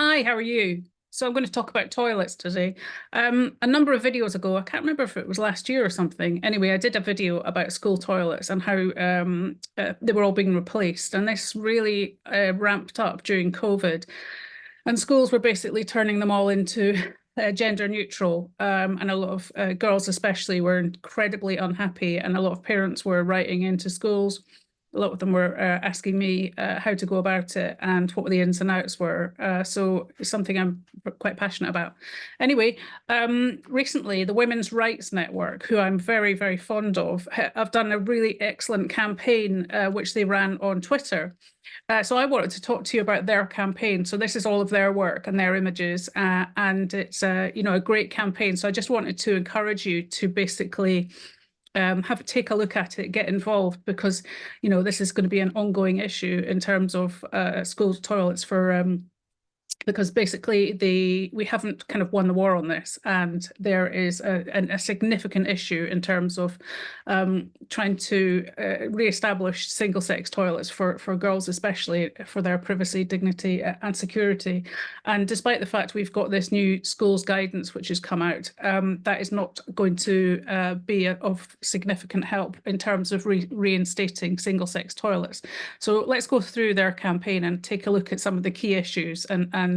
Hi, how are you? So I'm going to talk about toilets today. A number of videos ago, I can't remember if it was last year or something. Anyway, I did a video about school toilets and how they were all being replaced. And this really ramped up during COVID. And schools were basically turning them all into gender neutral. And a lot of girls especially were incredibly unhappy. And a lot of parents were writing into schools. A lot of them were asking me how to go about it and what the ins and outs were. So it's something I'm quite passionate about. Anyway, recently the Women's Rights Network, who I'm very, very fond of, have done a really excellent campaign which they ran on Twitter. So I wanted to talk to you about their campaign. So this is all of their work and their images, and it's a great campaign. So I just wanted to encourage you to basically take a look at it, get involved, because this is going to be an ongoing issue in terms of school toilets because basically we haven't kind of won the war on this, and there is a significant issue in terms of trying to re-establish single-sex toilets for girls, especially for their privacy, dignity and security. And despite the fact we've got this new schools guidance which has come out, that is not going to be of significant help in terms of reinstating single-sex toilets. So let's go through their campaign and take a look at some of the key issues and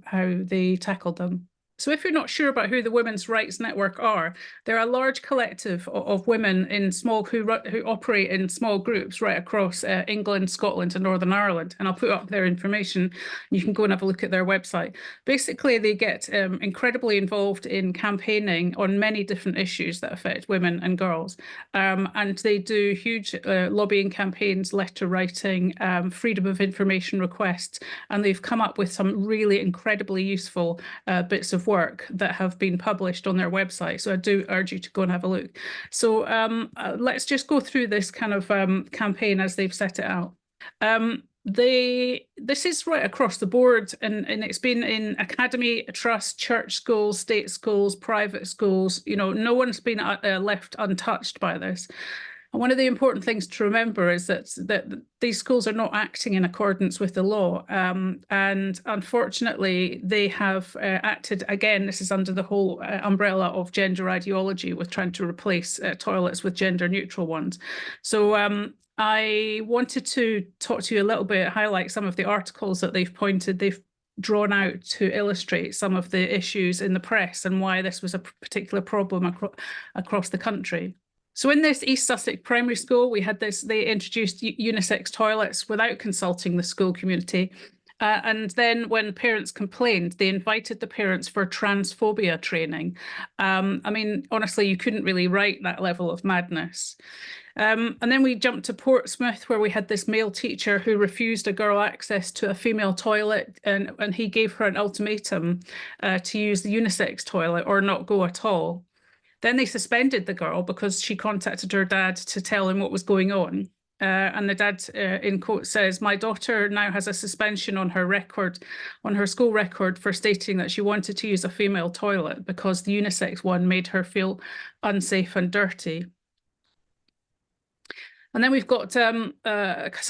how they tackled them. So if you're not sure about who the Women's Rights Network are, they're a large collective of women who operate in small groups right across England, Scotland and Northern Ireland. And I'll put up their information. You can go and have a look at their website. Basically, they get incredibly involved in campaigning on many different issues that affect women and girls. And they do huge lobbying campaigns, letter writing, freedom of information requests, and they've come up with some really incredibly useful bits of work that have been published on their website. So I do urge you to go and have a look. So let's just go through this kind of campaign as they've set it out. This is right across the board, and it's been in academy, trust, church schools, state schools, private schools. No one's been left untouched by this. And one of the important things to remember is that these schools are not acting in accordance with the law. And unfortunately, they have acted, again, this is under the whole umbrella of gender ideology, with trying to replace toilets with gender neutral ones. So I wanted to talk to you a little bit, highlight some of the articles that they've drawn out to illustrate some of the issues in the press and why this was a particular problem across the country. So in this East Sussex primary school, they introduced unisex toilets without consulting the school community. And then when parents complained, they invited the parents for transphobia training. I mean, honestly, you couldn't really write that level of madness. And then we jumped to Portsmouth, where we had this male teacher who refused a girl access to a female toilet, and he gave her an ultimatum to use the unisex toilet or not go at all. Then they suspended the girl because she contacted her dad to tell him what was going on. And the dad, in quote, says, "My daughter now has a suspension on her record, on her school record, for stating that she wanted to use a female toilet because the unisex one made her feel unsafe and dirty." And then we've got some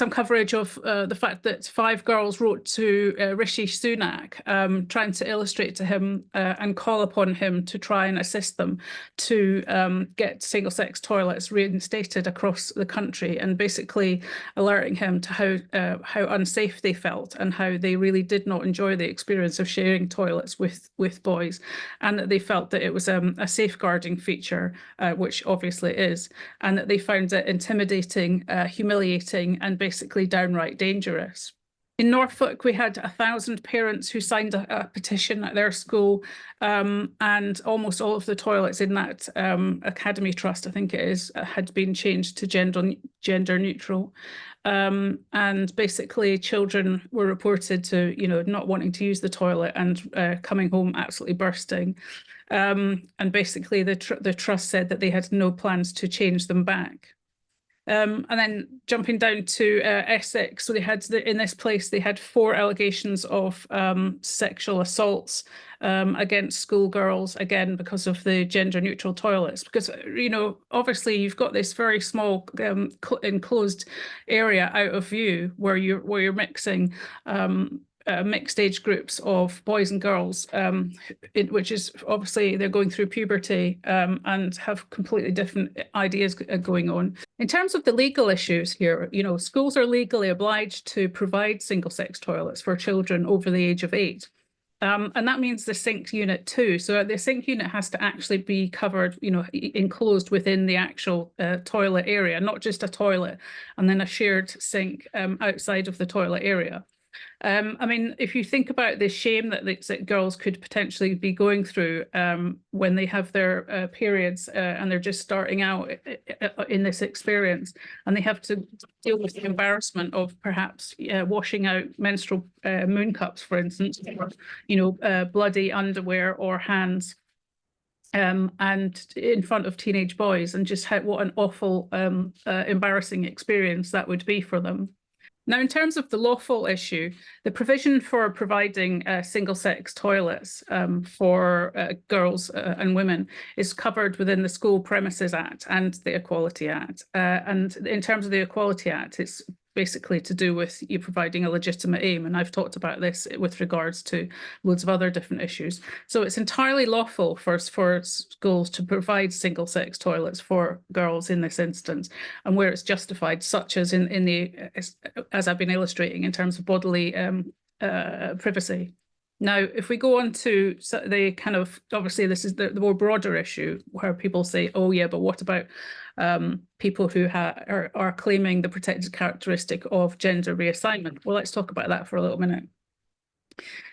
coverage of the fact that 5 girls wrote to Rishi Sunak, trying to illustrate to him and call upon him to try and assist them to get single-sex toilets reinstated across the country, and basically alerting him to how unsafe they felt and how they really did not enjoy the experience of sharing toilets with boys, and that they felt that it was a safeguarding feature, which obviously it is, and that they found it intimidating, humiliating, and basically downright dangerous. In Norfolk, we had 1,000 parents who signed a petition at their school, and almost all of the toilets in that academy trust, I think it is, had been changed to gender neutral. And basically children were reported to, not wanting to use the toilet and coming home absolutely bursting. And basically the trust said that they had no plans to change them back. And then jumping down to Essex, so in this place they had 4 allegations of sexual assaults against schoolgirls, again because of the gender neutral toilets, because obviously you've got this very small enclosed area out of view where you're mixing mixed age groups of boys and girls, which is obviously they're going through puberty and have completely different ideas going on. In terms of the legal issues here, you know, schools are legally obliged to provide single-sex toilets for children over the age of 8. And that means the sink unit too. So the sink unit has to actually be covered, you know, enclosed within the actual toilet area, not just a toilet and then a shared sink outside of the toilet area. I mean, if you think about the shame that girls could potentially be going through when they have their periods and they're just starting out in this experience, and they have to deal with the embarrassment of perhaps washing out menstrual moon cups, for instance, or, you know, bloody underwear or hands. And in front of teenage boys, and just what an awful, embarrassing experience that would be for them. Now, in terms of the lawful issue, the provision for providing single-sex toilets for girls and women is covered within the School Premises Act and the Equality Act. And in terms of the Equality Act, it's basically to do with you providing a legitimate aim. And I've talked about this with regards to loads of other different issues. So it's entirely lawful for schools to provide single-sex toilets for girls in this instance, and where it's justified, such as in the, as I've been illustrating, in terms of bodily privacy. Now, if we go on to the kind of, obviously this is the more broader issue where people say, oh yeah, but what about people who are claiming the protected characteristic of gender reassignment? Well, let's talk about that for a little minute.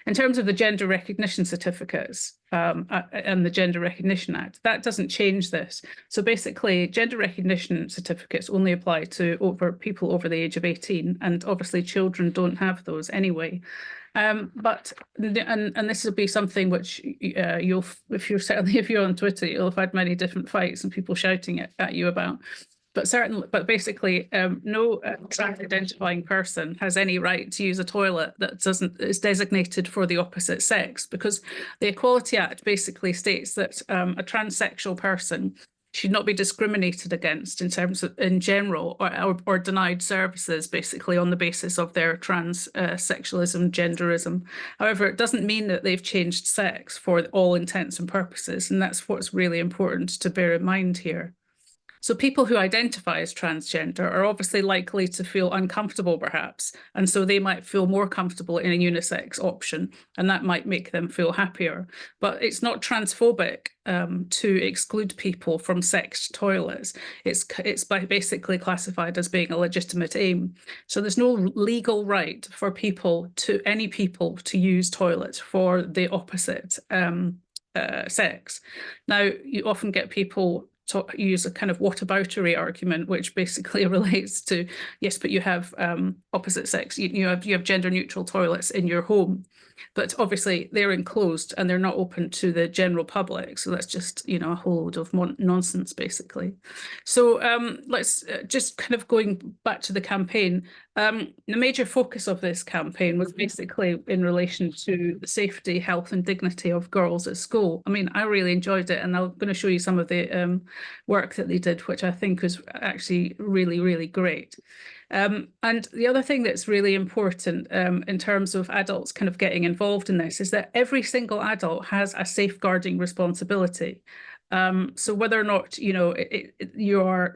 In terms of the gender recognition certificates and the Gender Recognition Act, that doesn't change this. So basically, gender recognition certificates only apply to people over the age of 18, and obviously children don't have those anyway. But this will be something which if you're on Twitter, you'll have had many different fights and people shouting at you about. But basically, no trans identifying person has any right to use a toilet that is designated for the opposite sex, because the Equality Act basically states that a transsexual person should not be discriminated against in general or denied services basically on the basis of their transsexualism, genderism. However, it doesn't mean that they've changed sex for all intents and purposes, and that's what's really important to bear in mind here. So people who identify as transgender are obviously likely to feel uncomfortable, perhaps, and so they might feel more comfortable in a unisex option, and that might make them feel happier. But it's not transphobic to exclude people from sexed toilets. It's basically classified as being a legitimate aim. So there's no legal right for any people to use toilets for the opposite sex. Now, you often get people use a kind of whataboutery argument, which basically relates to, yes, but you have opposite sex, you have gender neutral toilets in your home, but obviously they're enclosed and they're not open to the general public. So that's just, you know, a whole load of nonsense, basically. So let's just kind of going back to the campaign. The major focus of this campaign was basically in relation to the safety, health and dignity of girls at school. I mean, I really enjoyed it, and I'm going to show you some of the work that they did, which I think was actually really, really great. And the other thing that's really important in terms of adults kind of getting involved in this is that every single adult has a safeguarding responsibility. So whether or not, you know, you are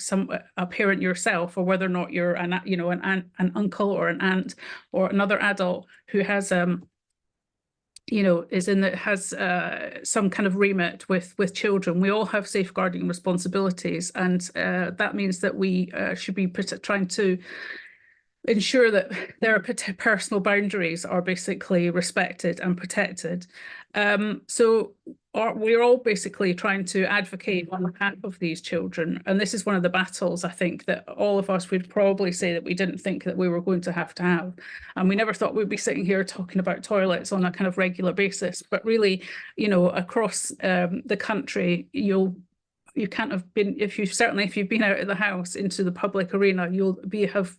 a parent yourself, or whether or not you're an uncle or an aunt or another adult who has you know, has some kind of remit with children, we all have safeguarding responsibilities, and that means that we should be trying to ensure that their personal boundaries are basically respected and protected. So we're all basically trying to advocate on behalf of these children. And this is one of the battles, I think, that all of us would probably say that we didn't think that we were going to have. And we never thought we'd be sitting here talking about toilets on a kind of regular basis. But really, you know, across the country, you can't have been, if you've been out of the house into the public arena, you'll have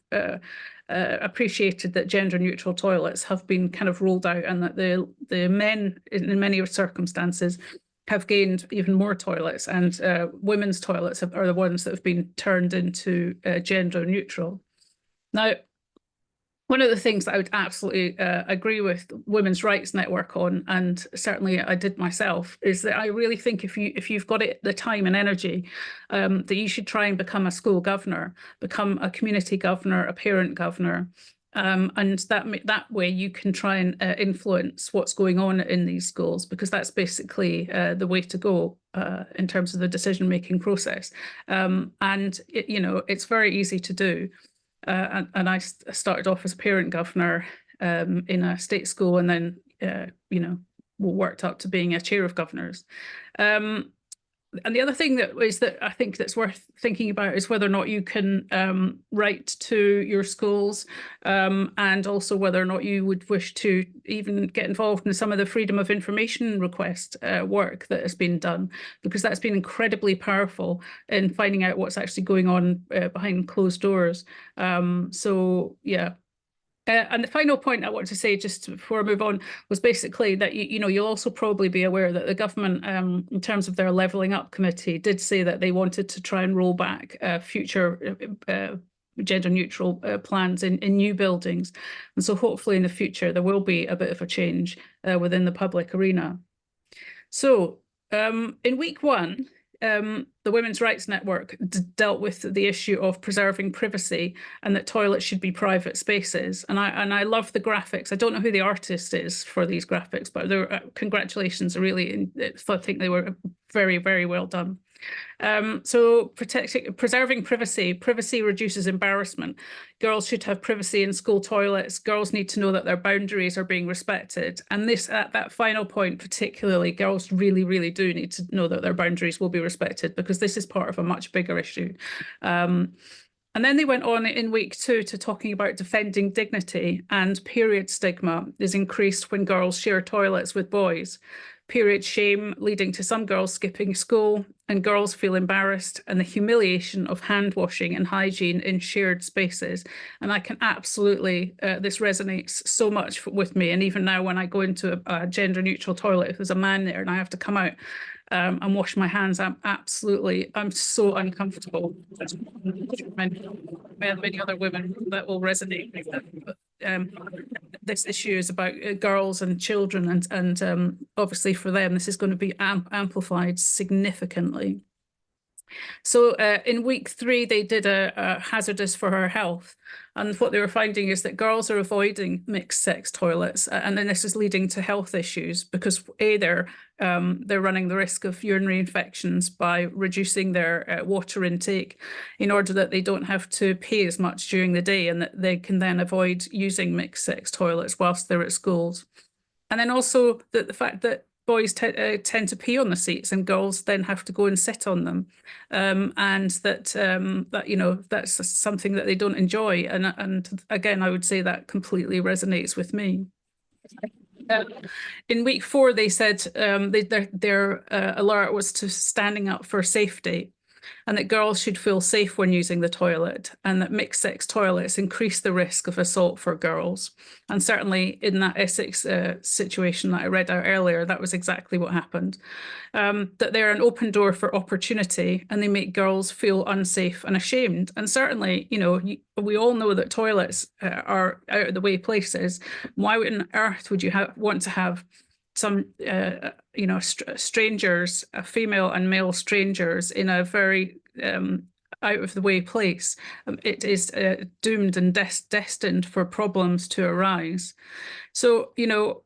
appreciated that gender neutral toilets have been kind of rolled out, and that the men in many circumstances have gained even more toilets, and women's toilets are the ones that have been turned into gender neutral. Now, One of the things that I would absolutely agree with Women's Rights Network on, and certainly I did myself, is that I really think if you've got the time and energy, that you should try and become a school governor, become a community governor, a parent governor. And that way you can try and influence what's going on in these schools, because that's basically the way to go in terms of the decision-making process. And it's very easy to do. And I started off as a parent governor in a state school, and then worked up to being a chair of governors. And the other thing that I think that's worth thinking about is whether or not you can write to your schools, and also whether or not you would wish to even get involved in some of the freedom of information request work that has been done, because that's been incredibly powerful in finding out what's actually going on behind closed doors. So yeah. And the final point I want to say, just before I move on, was basically that you'll also probably be aware that the government, in terms of their levelling up committee, did say that they wanted to try and roll back future gender neutral plans in new buildings. And so hopefully in the future there will be a bit of a change within the public arena. So in week one, the Women's Rights Network dealt with the issue of preserving privacy, and that toilets should be private spaces. And I love the graphics. I don't know who the artist is for these graphics, but congratulations, really. I think they were very, very well done. So preserving privacy reduces embarrassment. Girls should have privacy in school toilets. Girls need to know that their boundaries are being respected. And at that final point particularly, girls really, really do need to know that their boundaries will be respected, because this is part of a much bigger issue. And then they went on in week two to talking about defending dignity, and period stigma is increased when girls share toilets with boys. Period shame leading to some girls skipping school, and girls feel embarrassed, and the humiliation of hand washing and hygiene in shared spaces. And I can absolutely, this resonates so much with me. And even now when I go into a gender neutral toilet, if there's a man there and I have to come out and wash my hands, I'm so uncomfortable. Many other women that will resonate with that. This issue is about girls and children, and obviously for them this is going to be amplified significantly. So in week three, they did a hazardous for her health. And what they were finding is that girls are avoiding mixed sex toilets. And then this is leading to health issues, because they're running the risk of urinary infections by reducing their water intake, in order that they don't have to pee as much during the day, and that they can then avoid using mixed sex toilets whilst they're at schools. And then also the fact that boys tend to pee on the seats, and girls then have to go and sit on them, and that's something that they don't enjoy. And again, I would say that completely resonates with me. In week four, they said their alert was to standing up for safety, and that girls should feel safe when using the toilet, and that mixed sex toilets increase the risk of assault for girls. And certainly in that Essex situation that I read out earlier, that was exactly what happened. That they're an open door for opportunity, and they make girls feel unsafe and ashamed. And certainly, we all know that toilets are out of the way places. Why on earth would you want to have some strangers, female and male strangers, in a very out of the way place? It is doomed and destined for problems to arise. So,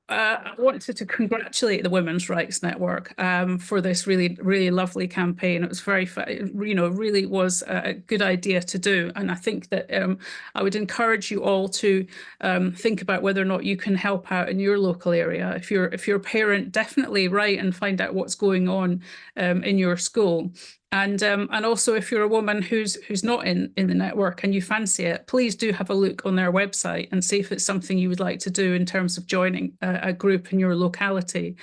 I wanted to congratulate the Women's Rights Network for this really, really lovely campaign. It was really was a good idea to do. And I think that I would encourage you all to think about whether or not you can help out in your local area. If you're a parent, definitely write and find out what's going on in your school. And also, if you're a woman who's not in the network and you fancy it, please do have a look on their website and see if it's something you would like to do in terms of joining a group in your locality.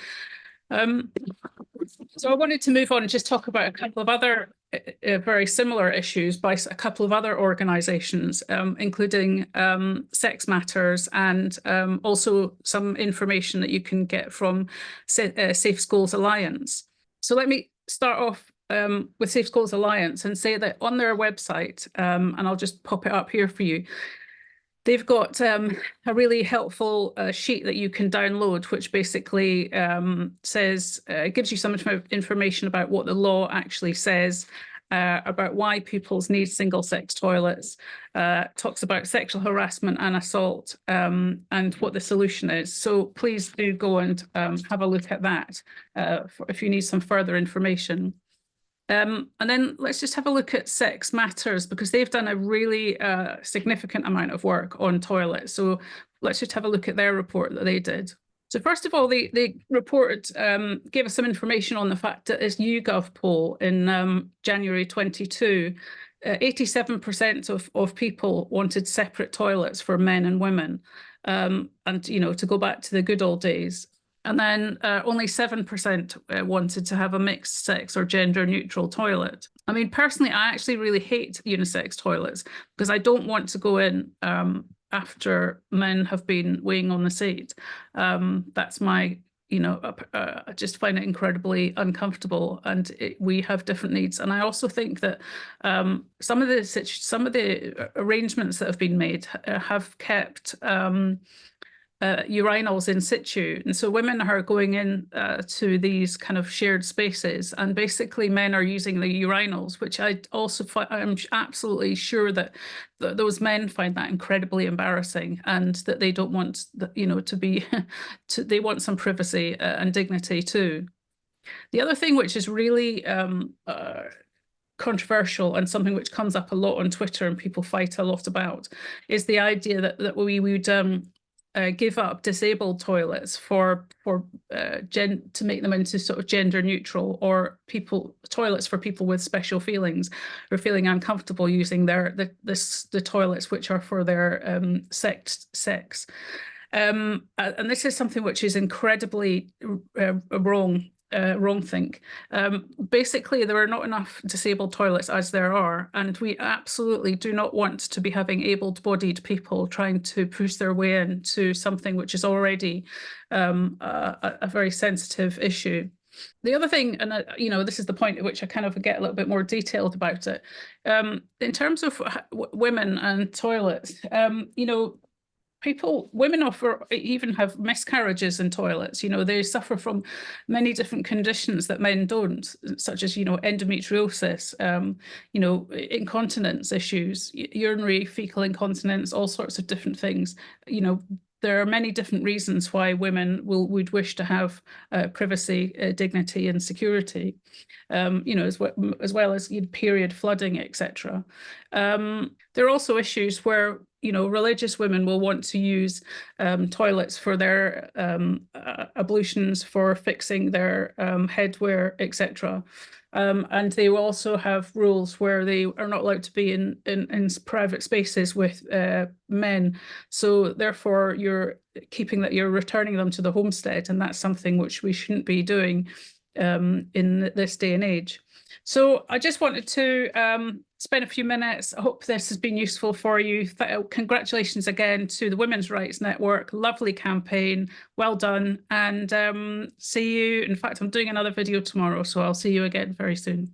So I wanted to move on and just talk about a couple of other very similar issues by a couple of other organisations, including Sex Matters, and also some information that you can get from Safe Schools Alliance. So let me start off with Safe Schools Alliance and say that on their website, and I'll just pop it up here for you, They've got a really helpful sheet that you can download, which basically says, gives you some information about what the law actually says, about why pupils need single-sex toilets, talks about sexual harassment and assault, and what the solution is. So please do go and have a look at that if you need some further information. And then let's just have a look at Sex Matters, because they've done a really significant amount of work on toilets. So let's just have a look at their report that they did. So first of all, they reported, gave us some information on the fact that this YouGov poll in January 22, 87% of people wanted separate toilets for men and women. And, you know, to go back to the good old days. And then only 7% wanted to have a mixed sex or gender neutral toilet. I mean, personally, I actually really hate unisex toilets because I don't want to go in after men have been weighing on the seat. That's my, you know, I just find it incredibly uncomfortable, and we have different needs. And I also think that some of the arrangements that have been made have kept urinals in situ, and so women are going in to these kind of shared spaces, and basically men are using the urinals, which I'm absolutely sure that those men find that incredibly embarrassing, and that they don't want, you know, to be they want some privacy and dignity too. The other thing which is really controversial, and something which comes up a lot on Twitter and people fight a lot about, is the idea that we would give up disabled toilets to make them into sort of gender neutral, or toilets for people with special feelings or feeling uncomfortable using the toilets which are for their sex. And this is something which is incredibly wrongthink. Basically, there are not enough disabled toilets as there are, and we absolutely do not want to be having able-bodied people trying to push their way into something which is already a very sensitive issue. The other thing, and you know, this is the point at which I kind of get a little bit more detailed about it, in terms of women and toilets, you know, women even have miscarriages in toilets. You know, they suffer from many different conditions that men don't, such as, you know, endometriosis, you know, incontinence issues, urinary fecal incontinence, all sorts of different things. You know, there are many different reasons why women would wish to have privacy, dignity, and security. You know, as well as period flooding, etc. There are also issues where, you know, religious women will want to use toilets for their ablutions, for fixing their headwear, etc. And they will also have rules where they are not allowed to be in private spaces with men. So therefore, you're returning them to the homestead, and that's something which we shouldn't be doing in this day and age. So I just wanted to spend a few minutes. I hope this has been useful for you. Congratulations again to the Women's Rights Network. Lovely campaign. Well done. And see you. In fact, I'm doing another video tomorrow, so I'll see you again very soon.